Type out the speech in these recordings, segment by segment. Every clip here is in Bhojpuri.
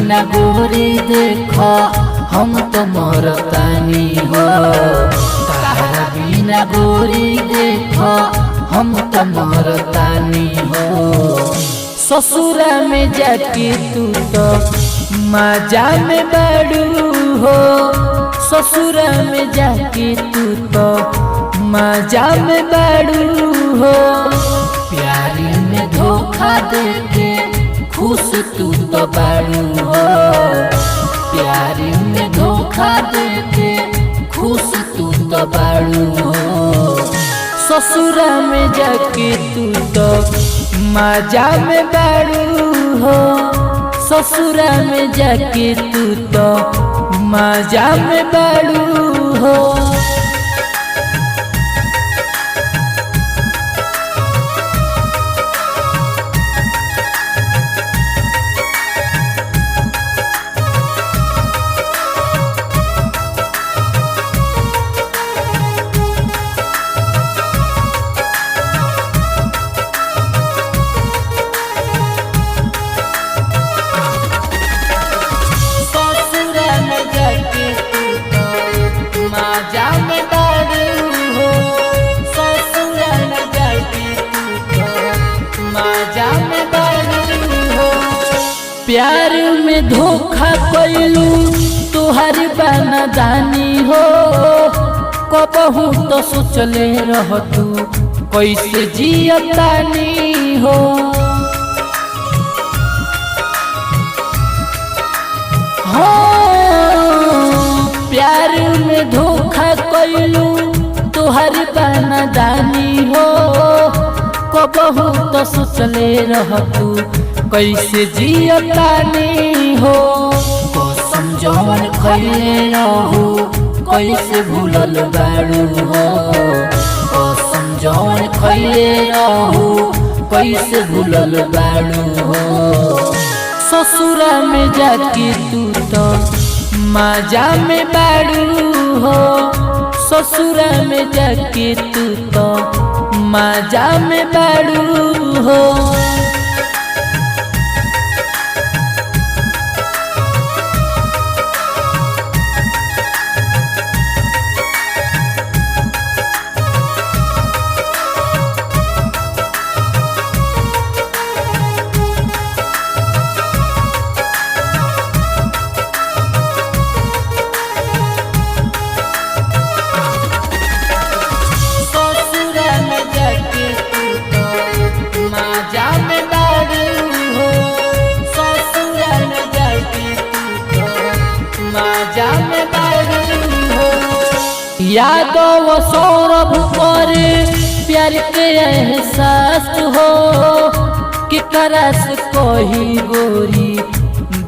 बिना गोरी देखो हम तो मरतानी हो। तारा बिना गोरी देखो हम तो मरतानी हो। ससुरा में जाके तू तो मजा में बड़ू हो। ससुरा में जाके तू तो मजा में बड़ू हो। प्यारी में धोखा देके खुश तू तो बड़ू हो। प्यारी में धोखा देके खुश तू तो बड़ू हो। ससुरा में जाके तू तो मजा में बड़ू हो। ससुरा में जाके तू तो मजा में बड़ू हो। प्यार में धोखा कैलू तुहारी बनादानी हो। कबहू तो सोचले रह तू कैसे जियतानी हो। प्यार में धोखा कैलू तुहारी बनादानी हो। कबहू तो सोचले रह तू कैसे जियतानी हो। कसम जवन खइले रहू कैसे भूलल बाड़ू हो। कसम जवन खइले रहू कैसे भूलल बाड़ू हो। ससुरा में जाके तू तो मजा में बाड़ू हो। ससुरा में जाके तू तो मजा में बाड़ू हो। यादव सौरभ करे प्यार के एहसास हो। कि करस कोही गोरी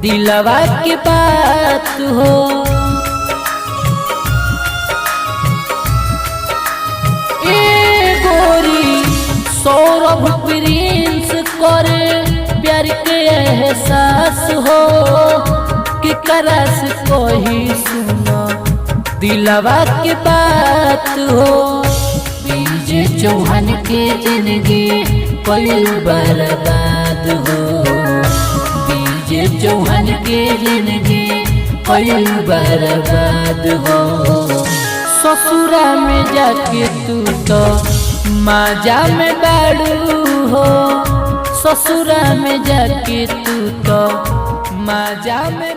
दिलवा की बात हो। ए गोरी सौरभ प्रिंस करे प्यार के एहसास हो। कि करस कोही सुनो दिलवा की बात हो। बीजे चौहान के जिंदगी कोई बर्बाद हो। बीजे चौहान के जिंदगी कोई बर्बाद हो। ससुरा में जाके तू तो मजा में बड़ू हो। ससुरा में जाके तू तो मजा में